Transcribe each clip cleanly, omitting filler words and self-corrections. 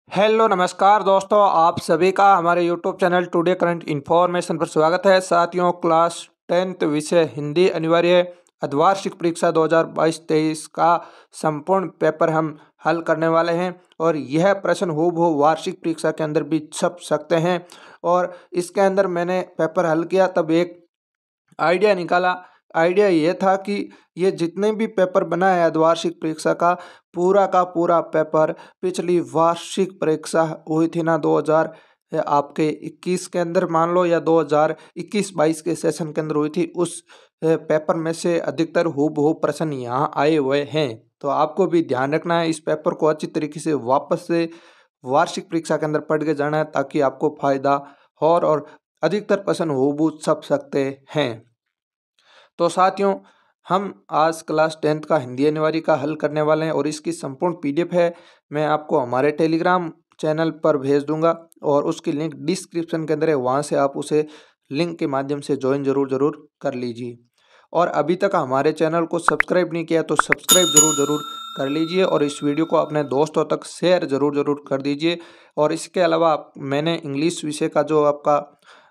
Hello नमस्कार दोस्तों, आप सभी का हमारे YouTube channel today current information पर स्वागत है। साथियों, क्लास 10th विषय हिंदी अनिवार्य अर्धवार्षिक परीक्षा 2022-23 का संपूर्ण पेपर हम हल करने वाले हैं और यह प्रश्न हूबहू वार्षिक परीक्षा के अंदर भी छप सकते हैं। और इसके अंदर मैंने पेपर हल किया तब एक आइडिया निकाला। आइडिया ये था कि ये जितने भी पेपर बना है अर्धवार्षिक परीक्षा का पूरा पेपर पिछली वार्षिक परीक्षा हुई थी ना 2000 आपके 21 के अंदर मान लो या 2021-22 के सेशन के अंदर हुई थी, उस पेपर में से अधिकतर हूबहू प्रश्न यहाँ आए हुए हैं। तो आपको भी ध्यान रखना है, इस पेपर को अच्छी तरीके से वापस से वार्षिक परीक्षा के अंदर पढ़ के जाना है ताकि आपको फायदा हो और अधिकतर प्रश्न हूबहू छप सकते हैं। तो साथियों, हम आज क्लास 10th का हिंदी अनिवार्य का हल करने वाले हैं और इसकी संपूर्ण पीडीएफ है मैं आपको हमारे टेलीग्राम चैनल पर भेज दूंगा और उसकी लिंक डिस्क्रिप्शन के अंदर है, वहाँ से आप उसे लिंक के माध्यम से ज्वाइन जरूर कर लीजिए। और अभी तक हमारे चैनल को सब्सक्राइब नहीं किया तो सब्सक्राइब जरूर कर लीजिए और इस वीडियो को अपने दोस्तों तक शेयर जरूर कर दीजिए। और इसके अलावा मैंने इंग्लिश विषय का जो आपका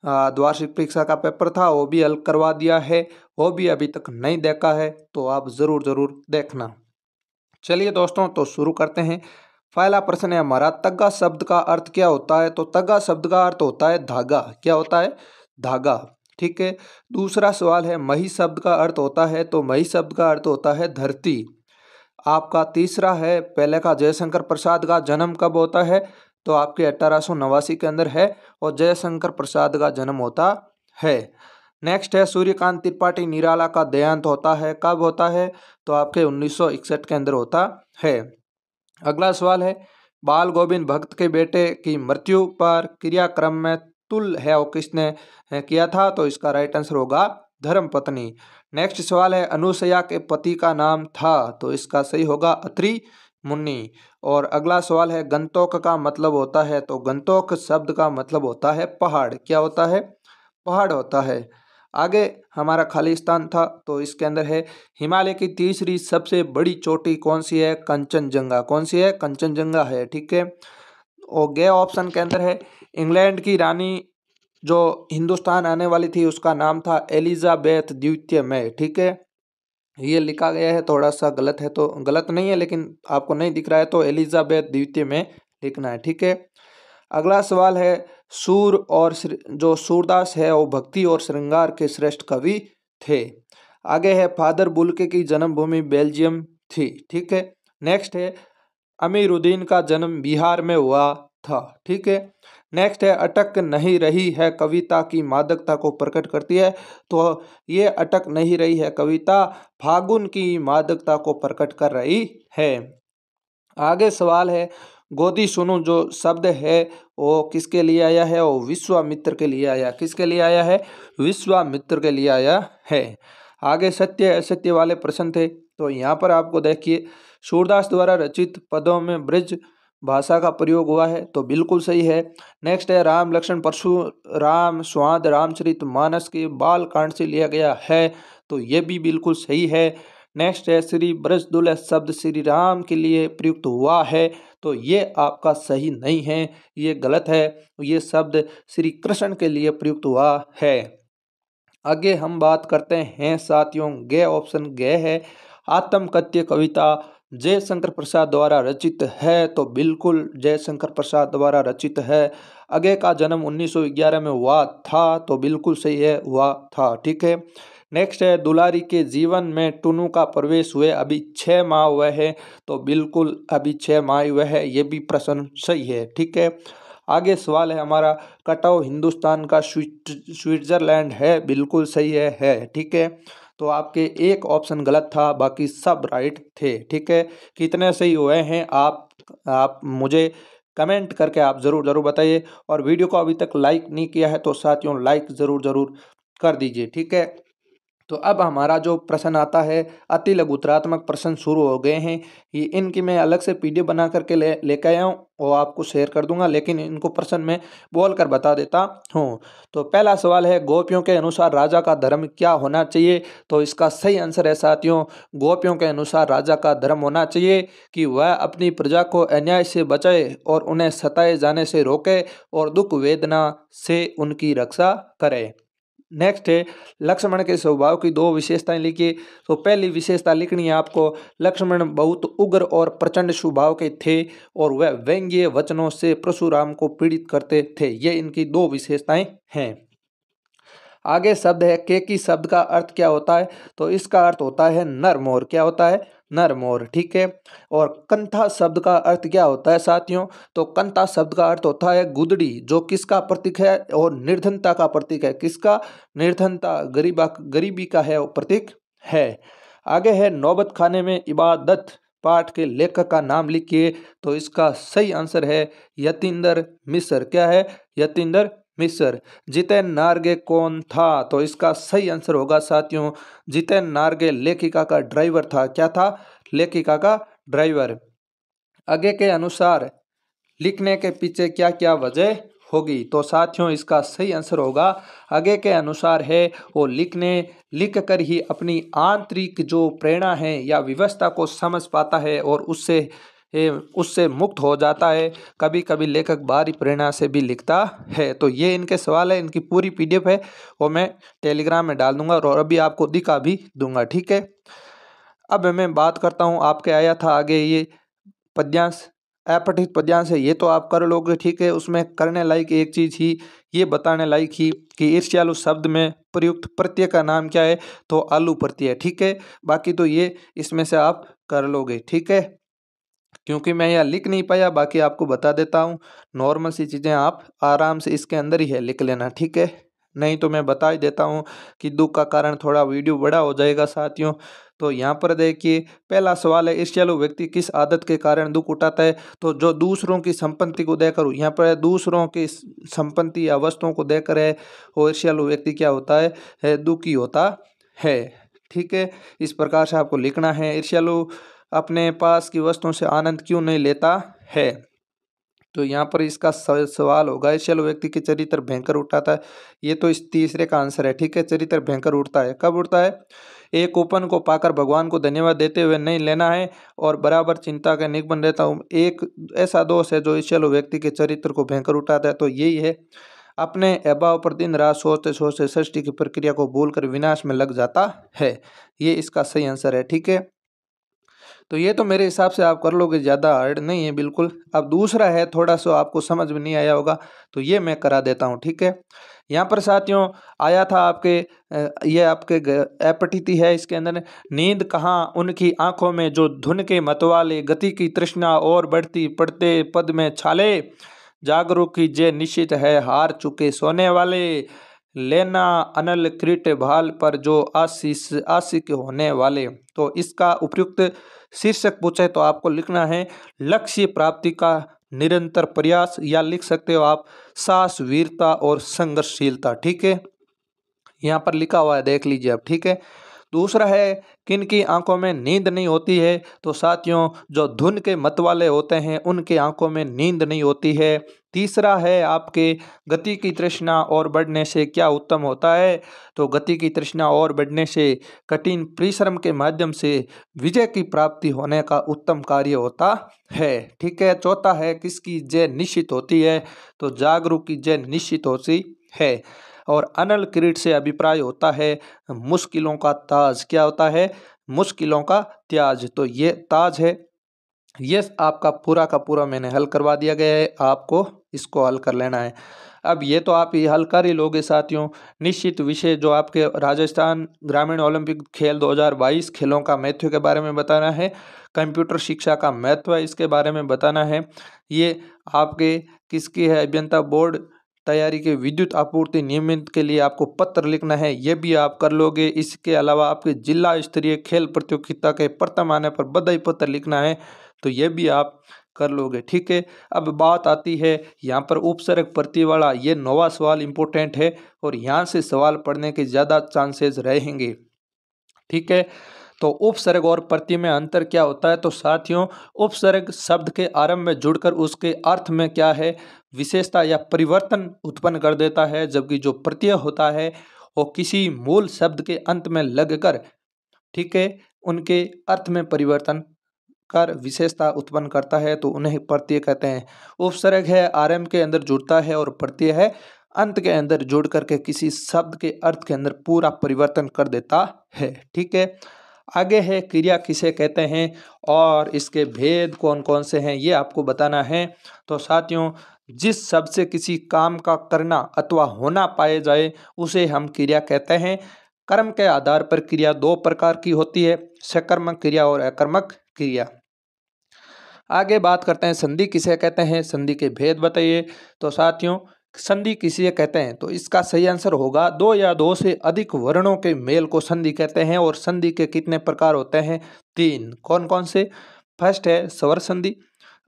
द्वार्षिक परीक्षा का पेपर था वो भी हल करवा दिया है, वो भी अभी तक नहीं देखा है तो आप जरूर देखना। चलिए दोस्तों, तो शुरू करते हैं। पहला प्रश्न है हमारा, तग्गा शब्द का अर्थ क्या होता है? तो तग्गा शब्द का अर्थ होता है धागा। क्या होता है? धागा। ठीक है। दूसरा सवाल है, मही शब्द का अर्थ होता है? तो मही शब्द का अर्थ होता है धरती। आपका तीसरा है, पहले का जयशंकर प्रसाद का जन्म कब होता है? तो आपके 1889 के अंदर है और जयशंकर प्रसाद का जन्म होता है। नेक्स्ट है, सूर्यकांत त्रिपाठी निराला का देहांत होता है, कब होता है? तो आपके 1961 के अंदर होता है। अगला सवाल है, बाल गोविंद भक्त के बेटे की मृत्यु पर क्रियाक्रम में तुल है वो किसने किया था? तो इसका राइट आंसर होगा धर्मपत्नी। नेक्स्ट सवाल है, अनुसया के पति का नाम था? तो इसका सही होगा अत्रि मुनि। और अगला सवाल है, गंतोक का मतलब होता है? तो गंतोक शब्द का मतलब होता है पहाड़। क्या होता है? पहाड़ होता है। आगे हमारा खालिस्तान था तो इसके अंदर है, हिमालय की तीसरी सबसे बड़ी चोटी कौन सी है? कंचनजंगा। कौन सी है? कंचनजंगा है। ठीक है। और गे ऑप्शन के अंदर है, इंग्लैंड की रानी जो हिंदुस्तान आने वाली थी उसका नाम था एलिजाबेथ द्वितीय में। ठीक है। ये लिखा गया है, थोड़ा सा गलत है, तो गलत नहीं है लेकिन आपको नहीं दिख रहा है तो एलिजाबेथ द्वितीय में लिखना है। ठीक है। अगला सवाल है, सूर और जो सूरदास है वो भक्ति और श्रृंगार के श्रेष्ठ कवि थे। आगे है, फादर बुल्के की जन्मभूमि बेल्जियम थी। ठीक है। नेक्स्ट है, अमीरुद्दीन का जन्म बिहार में हुआ था। ठीक है। नेक्स्ट है, अटक नहीं रही है कविता की मादकता को प्रकट करती है? तो ये अटक नहीं रही है कविता फागुन की मादकता को प्रकट कर रही है। आगे सवाल है, गोदी सुनो जो शब्द है वो किसके लिए आया है? वो विश्वामित्र के लिए आया। किसके लिए आया है? विश्वामित्र के लिए आया है। आगे सत्य असत्य वाले प्रश्न थे तो यहाँ पर आपको देखिए, सूरदास द्वारा रचित पदों में ब्रज भाषा का प्रयोग हुआ है, तो बिल्कुल सही है। नेक्स्ट है, राम लक्ष्मण परशुराम स्वाद रामचरित मानस के बाल कांड से लिया गया है, तो ये भी बिल्कुल सही है। नेक्स्ट है, श्री ब्रजदुल्ह शब्द श्री राम के लिए प्रयुक्त हुआ है, तो ये आपका सही नहीं है, ये गलत है। ये शब्द श्री कृष्ण के लिए प्रयुक्त हुआ है। आगे हम बात करते हैं साथियों, गे ऑप्शन गे है, आत्मकथ्य कविता जयशंकर प्रसाद द्वारा रचित है, तो बिल्कुल जयशंकर प्रसाद द्वारा रचित है। आगे का जन्म 1911 में हुआ था, तो बिल्कुल सही है, हुआ था। ठीक है। नेक्स्ट है, दुलारी के जीवन में टुनू का प्रवेश हुए अभी 6 माह हुए हैं, तो बिल्कुल अभी 6 माह हुए हैं, ये भी प्रश्न सही है। ठीक है। आगे सवाल है हमारा, कटाव हिंदुस्तान का स्विट्जरलैंड है? बिल्कुल सही है। ठीक है। तो आपके एक ऑप्शन गलत था, बाकी सब राइट थे। ठीक है। कितने सही हुए हैं आप मुझे कमेंट करके आप जरूर बताइए। और वीडियो को अभी तक लाइक नहीं किया है तो साथियों लाइक जरूर कर दीजिए। ठीक है। तो अब हमारा जो प्रश्न आता है, अति लघुतरात्मक प्रश्न शुरू हो गए हैं। ये इनकी मैं अलग से पीडीएफ बना करके लेकर आया हूँ और आपको शेयर कर दूंगा, लेकिन इनको प्रश्न में बोल कर बता देता हूँ। तो पहला सवाल है, गोपियों के अनुसार राजा का धर्म क्या होना चाहिए? तो इसका सही आंसर है साथियों, गोपियों के अनुसार राजा का धर्म होना चाहिए कि वह अपनी प्रजा को अन्याय से बचाए और उन्हें सताए जाने से रोके और दुख वेदना से उनकी रक्षा करे। नेक्स्ट है, लक्ष्मण के स्वभाव की दो विशेषताएं लिखिए। तो पहली विशेषता लिखनी है आपको, लक्ष्मण बहुत उग्र और प्रचंड स्वभाव के थे और वह व्यंग्य वचनों से परशुराम को पीड़ित करते थे। ये इनकी दो विशेषताएं हैं। आगे शब्द है, केकी शब्द का अर्थ क्या होता है? तो इसका अर्थ होता है नर मोर। क्या होता है? नर मोर। ठीक है। और कंथा शब्द का अर्थ क्या होता है साथियों? तो कंथा शब्द का अर्थ होता है गुदड़ी, जो किसका प्रतीक है? और निर्धनता का प्रतीक है। किसका? निर्धनता, गरीबी का है, वो प्रतीक है। आगे है, नौबत खाने में इबादत पाठ के लेखक का नाम लिखिए। तो इसका सही आंसर है यतीन्द्र मिश्र। क्या है? यतीन्द्र मिश्र। जितेन नारगे कौन था? तो इसका सही आंसर होगा साथियों, जितेन नारगे लेखिका का ड्राइवर था। क्या था? लेखिका का ड्राइवर। आगे के अनुसार लिखने के पीछे क्या क्या वजह होगी? तो साथियों इसका सही आंसर होगा, आगे के अनुसार है वो लिख कर ही अपनी आंतरिक जो प्रेरणा है या व्यवस्था को समझ पाता है और उससे मुक्त हो जाता है। कभी कभी लेखक बाहरी प्रेरणा से भी लिखता है। तो ये इनके सवाल है, इनकी पूरी पीडीएफ है वो मैं टेलीग्राम में डाल दूंगा और अभी आपको दिखा भी दूंगा। ठीक है। अब मैं बात करता हूँ, आपके आया था आगे ये पद्यांश, अपठित पद्यांश है, ये तो आप कर लोगे। ठीक है। उसमें करने लायक एक चीज ही, ये बताने लायक ही कि ईर्ष्यालु शब्द में प्रयुक्त प्रत्यय का नाम क्या है? तो आलू प्रत्यय। ठीक है। बाकी तो ये इसमें से आप कर लोगे। ठीक है। क्योंकि मैं यह लिख नहीं पाया, बाकी आपको बता देता हूँ। नॉर्मल सी चीज़ें आप आराम से इसके अंदर ही है लिख लेना। ठीक है। नहीं तो मैं बता ही देता हूँ कि दुख का कारण थोड़ा वीडियो बड़ा हो जाएगा साथियों। तो यहाँ पर देखिए, पहला सवाल है, ईर्ष्यालु व्यक्ति किस आदत के कारण दुख उठाता है? तो जो दूसरों की संपत्ति को देकर, यहाँ पर दूसरों की संपत्ति या वस्तुओं को देकर है वो ईर्ष्यालु व्यक्ति क्या होता है? दुखी होता है। ठीक है। इस प्रकार से आपको लिखना है। ईर्ष्यालु अपने पास की वस्तुओं से आनंद क्यों नहीं लेता है? तो यहाँ पर इसका सवाल होगा, ईर्ष्यालु व्यक्ति के चरित्र भयंकर उठाता है। ये तो इस तीसरे का आंसर है। ठीक है। चरित्र भयंकर उठता है। कब उठता है? एक कूपन को पाकर भगवान को धन्यवाद देते हुए नहीं लेना है और बराबर चिंता का निगमन रहता हूँ। एक ऐसा दोष है जो ईर्ष्यालु व्यक्ति के चरित्र को भयंकर उठाता है। तो यही है, अपने अभाव पर दिन रात सोचते सोचते सृष्टि की प्रक्रिया को भूलकर विनाश में लग जाता है। ये इसका सही आंसर है। ठीक है। तो ये तो मेरे हिसाब से आप कर लोगे, ज़्यादा हार्ड नहीं है बिल्कुल। अब दूसरा है, थोड़ा सा आपको समझ में नहीं आया होगा तो ये मैं करा देता हूँ। ठीक है। यहाँ पर साथियों आया था आपके ये आपके अपठिति है, इसके अंदर नींद कहाँ उनकी आंखों में जो धुन के मतवाले, गति की तृष्णा और बढ़ती पड़ते पद में छाले, जागरूक की जे निश्चित है हार चुके सोने वाले, लेना अनल क्रीट भाल पर जो आशिक होने वाले। तो इसका उपयुक्त शीर्षक पूछे तो आपको लिखना है लक्ष्य प्राप्ति का निरंतर प्रयास, या लिख सकते हो आप साहस, वीरता और संघर्षशीलता। ठीक है। यहाँ पर लिखा हुआ है, देख लीजिए आप। ठीक है। दूसरा है, किन की आंखों में नींद नहीं होती है? तो साथियों जो धुन के मत वाले होते हैं उनके आंखों में नींद नहीं होती है। तीसरा है आपके, गति की तृष्णा और बढ़ने से क्या उत्तम होता है? तो गति की तृष्णा और बढ़ने से कठिन परिश्रम के माध्यम से विजय की प्राप्ति होने का उत्तम कार्य होता है। ठीक है। चौथा है, किसकी जय निश्चित होती है? तो जागरूक की जय निश्चित होती है। और अनल किरीट से अभिप्राय होता है मुश्किलों का ताज। क्या होता है? मुश्किलों का त्याज। तो ये ताज है। ये आपका पूरा का पूरा मैंने हल करवा दिया गया है, आपको इसको हल कर लेना है। अब ये तो आप ये हल कर ही लोगे साथियों। निश्चित विषय जो आपके राजस्थान ग्रामीण ओलंपिक खेल 2022 खेलों का महत्व के बारे में बताना है, कंप्यूटर शिक्षा का महत्व है इसके बारे में बताना है। ये आपके किसकी है? अभियंता बोर्ड तैयारी के विद्युत आपूर्ति नियमित के लिए आपको पत्र लिखना है, ये भी आप कर लोगे। इसके अलावा आपके जिला स्तरीय खेल प्रतियोगिता के प्रथम आने पर बधाई पत्र लिखना है, तो ये भी आप कर लोगे। ठीक है। अब बात आती है यहाँ पर उपसर्ग प्रत्यय वाला, ये 9वां सवाल इम्पोर्टेंट है और यहाँ से सवाल पढ़ने के ज़्यादा चांसेस रहेंगे। ठीक है। तो उपसर्ग और प्रत्यय में अंतर क्या होता है? तो साथियों, उपसर्ग शब्द के आरंभ में जुड़कर उसके अर्थ में क्या है, विशेषता या परिवर्तन उत्पन्न कर देता है, जबकि जो प्रत्यय होता है वो किसी मूल शब्द के अंत में लगकर, ठीक है, उनके अर्थ में परिवर्तन कर विशेषता उत्पन्न करता है, तो उन्हें प्रत्यय कहते हैं। उपसर्ग है आरंभ के अंदर जुड़ता है और प्रत्यय है अंत के अंदर जुड़ करके किसी शब्द के अर्थ के अंदर पूरा परिवर्तन कर देता है। ठीक है। आगे है क्रिया किसे कहते हैं और इसके भेद कौन कौन से हैं, ये आपको बताना है। तो साथियों, जिस शब्द से किसी काम का करना अथवा होना पाए जाए उसे हम क्रिया कहते हैं। कर्म के आधार पर क्रिया दो प्रकार की होती है, सकर्मक क्रिया और अकर्मक क्रिया। आगे बात करते हैं संधि किसे कहते हैं, संधि के भेद बताइए। तो साथियों, संधि किसे कहते हैं, तो इसका सही आंसर होगा दो या दो से अधिक वर्णों के मेल को संधि कहते हैं। और संधि के कितने प्रकार होते हैं? तीन। कौन कौन से? फर्स्ट है स्वर संधि,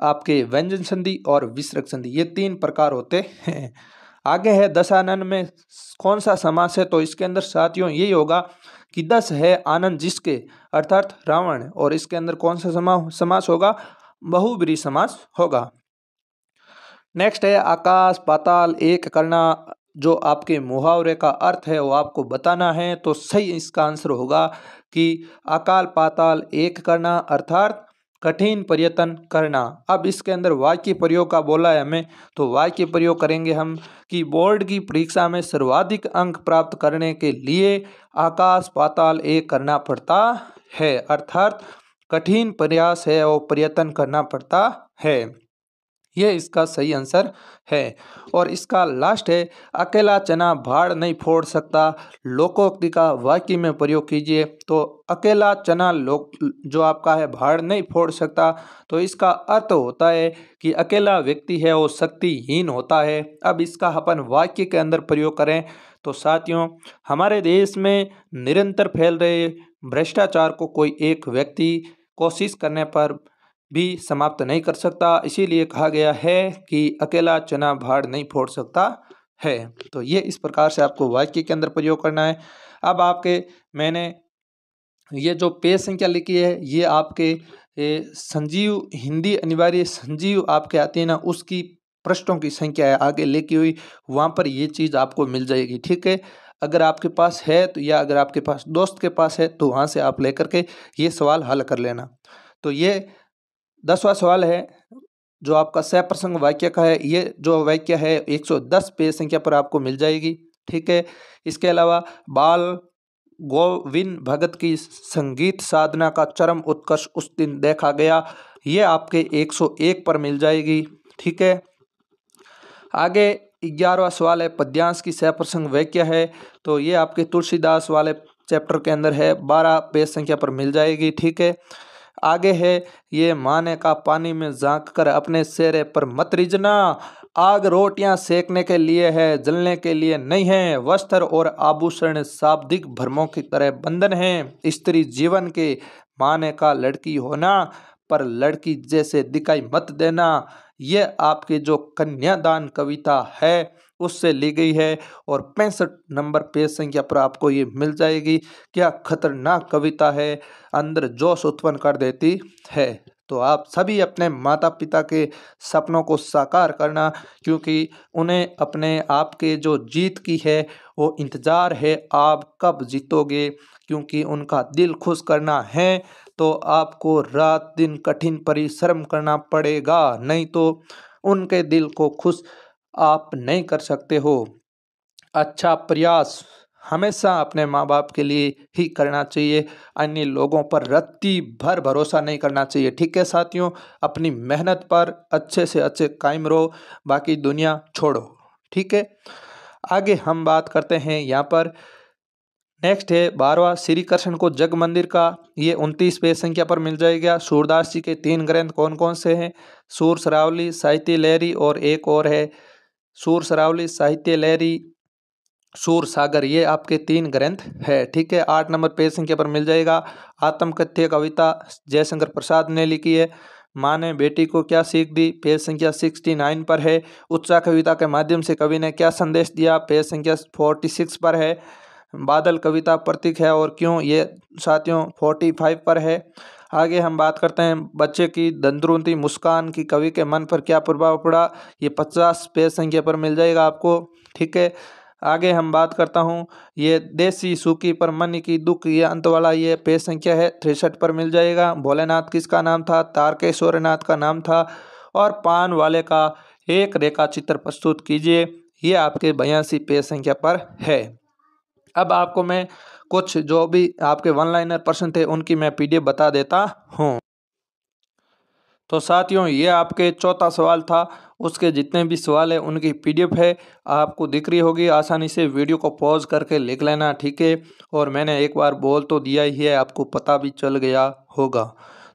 आपके व्यंजन संधि और विसर्ग संधि, ये तीन प्रकार होते हैं। आगे है दशानन में कौन सा समास है, तो इसके अंदर साथियों यही होगा कि दस है आनंद जिसके, अर्थात रावण, और इसके अंदर कौन सा समास होगा? बहुब्रीहि समास होगा। नेक्स्ट है आकाश पाताल एक करना, जो आपके मुहावरे का अर्थ है वो आपको बताना है। तो सही इसका आंसर होगा कि अकाल पाताल एक करना अर्थात कठिन प्रयत्न करना। अब इसके अंदर वाक्य प्रयोग का बोला है हमें, तो वाक्य प्रयोग करेंगे हम कि बोर्ड की परीक्षा में सर्वाधिक अंक प्राप्त करने के लिए आकाश पाताल एक करना पड़ता है, अर्थात कठिन प्रयास है और प्रयत्न करना पड़ता है। ये इसका सही आंसर है। और इसका लास्ट है अकेला चना भाड़ नहीं फोड़ सकता, लोकोक्ति का वाक्य में प्रयोग कीजिए। तो अकेला चना जो आपका है भाड़ नहीं फोड़ सकता, तो इसका अर्थ होता है कि अकेला व्यक्ति है वो शक्तिहीन होता है। अब इसका अपन वाक्य के अंदर प्रयोग करें तो साथियों, हमारे देश में निरंतर फैल रहे भ्रष्टाचार को कोई एक व्यक्ति कोशिश करने पर भी समाप्त नहीं कर सकता, इसीलिए कहा गया है कि अकेला चना भाड़ नहीं फोड़ सकता है। तो ये इस प्रकार से आपको वाक्य के अंदर प्रयोग करना है। अब आपके मैंने ये जो पेज संख्या लिखी है, ये आपके संजीव हिंदी अनिवार्य संजीव आपके आती है ना, उसकी पृष्ठों की संख्या है आगे लिखी हुई, वहाँ पर ये चीज़ आपको मिल जाएगी। ठीक है, अगर आपके पास है तो, या अगर आपके पास दोस्त के पास है तो वहाँ से आप लेकर के ये सवाल हल कर लेना। तो ये 10वां सवाल है जो आपका सप्रसंग वाक्य का है। ये जो वाक्य है 110 पेज संख्या पर आपको मिल जाएगी। ठीक है, इसके अलावा बाल गोविंद भगत की संगीत साधना का चरम उत्कर्ष उस दिन देखा गया, ये आपके 101 पर मिल जाएगी। ठीक है, आगे 11वां सवाल है पद्यांश की सप्रसंग वाक्य है, तो ये आपके तुलसीदास वाले चैप्टर के अंदर है, 12 पेज संख्या पर मिल जाएगी। ठीक है, आगे है ये माने का पानी में झांक कर अपने चेहरे पर मत रिझना, आग रोटियां सेकने के लिए है जलने के लिए नहीं है, वस्त्र और आभूषण शाब्दिक भ्रमों की तरह बंधन है, स्त्री जीवन के माने का लड़की होना पर लड़की जैसे दिखाई मत देना। ये आपके जो कन्यादान कविता है उससे ली गई है और 65 नंबर पेज संख्या पर आपको ये मिल जाएगी। क्या खतरनाक कविता है, अंदर जोश उत्पन्न कर देती है। तो आप सभी अपने माता पिता के सपनों को साकार करना, क्योंकि उन्हें अपने आप के जो जीत की है वो इंतज़ार है, आप कब जीतोगे, क्योंकि उनका दिल खुश करना है तो आपको रात दिन कठिन परिश्रम करना पड़ेगा, नहीं तो उनके दिल को खुश आप नहीं कर सकते हो। अच्छा प्रयास हमेशा अपने माँ बाप के लिए ही करना चाहिए, अन्य लोगों पर रत्ती भर भरोसा नहीं करना चाहिए। ठीक है साथियों, अपनी मेहनत पर अच्छे से अच्छे कायम रहो, बाकी दुनिया छोड़ो। ठीक है, आगे हम बात करते हैं यहाँ पर। नेक्स्ट है 12वां श्री कृष्ण को जग मंदिर का, ये 29 पेज संख्या पर मिल जाएगा। सूरदास जी के 3 ग्रंथ कौन कौन से हैं? सूर सरावली, साहित्य लहरी और एक और है सूर सरावली, साहित्य लहरी, सूर सागर, ये आपके 3 ग्रंथ है। ठीक है, 8 नंबर पेज संख्या पर मिल जाएगा। आत्मकथ्य कविता जयशंकर प्रसाद ने लिखी है। माँ ने बेटी को क्या सीख दी, पेज संख्या 69 पर है। उत्साह कविता के माध्यम से कवि ने क्या संदेश दिया, पेज संख्या 46 पर है। बादल कविता प्रतीक है और क्यों, ये साथियों 45 पर है। आगे हम बात करते हैं बच्चे की दंद्रुंती मुस्कान की कवि के मन पर क्या प्रभाव पड़ा, ये 50 पेज संख्या पर मिल जाएगा आपको। ठीक है, आगे हम बात करता हूँ ये देसी सूखी पर मन की दुख, ये अंत वाला ये पेज संख्या है 63 पर मिल जाएगा। भोलेनाथ किसका नाम था, तारकेश्वरनाथ का नाम था। और पान वाले का एक रेखा चित्र प्रस्तुत कीजिए, ये आपके 82 पेज संख्या पर है। अब आपको मैं कुछ जो भी आपके वन लाइनर प्रश्न थे उनकी मैं PDF बता देता हूँ। तो साथियों ये आपके चौथा सवाल था, उसके जितने भी सवाल है उनकी PDF है, आपको दिख रही होगी। आसानी से वीडियो को पॉज करके लिख लेना, ठीक है। और मैंने एक बार बोल तो दिया ही है, आपको पता भी चल गया होगा।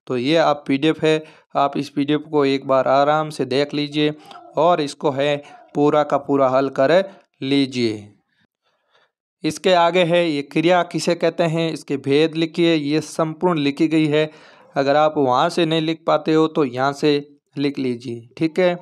तो ये आप PDF है, आप इस PDF को एक बार आराम से देख लीजिए और इसको है पूरा का पूरा हल कर लीजिए। इसके आगे है ये क्रिया किसे कहते हैं, इसके भेद लिखिए, ये संपूर्ण लिखी गई है। अगर आप वहाँ से नहीं लिख पाते हो तो यहाँ से लिख लीजिए, ठीक है।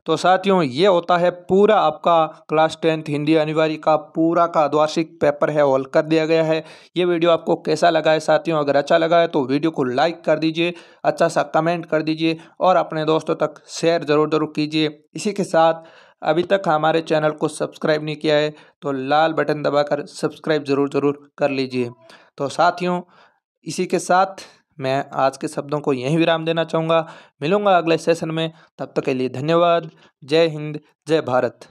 तो साथियों ये होता है पूरा आपका क्लास 10th हिंदी अनिवार्य का पूरा का द्वार्षिक पेपर है, हल कर दिया गया है। ये वीडियो आपको कैसा लगा है साथियों, अगर अच्छा लगा है तो वीडियो को लाइक कर दीजिए, अच्छा सा कमेंट कर दीजिए और अपने दोस्तों तक शेयर ज़रूर कीजिए। इसी के साथ अभी तक हमारे चैनल को सब्सक्राइब नहीं किया है तो लाल बटन दबाकर सब्सक्राइब ज़रूर कर लीजिए। तो साथियों इसी के साथ मैं आज के शब्दों को यहीं विराम देना चाहूँगा। मिलूँगा अगले सेशन में, तब तक के लिए धन्यवाद। जय हिंद, जय भारत।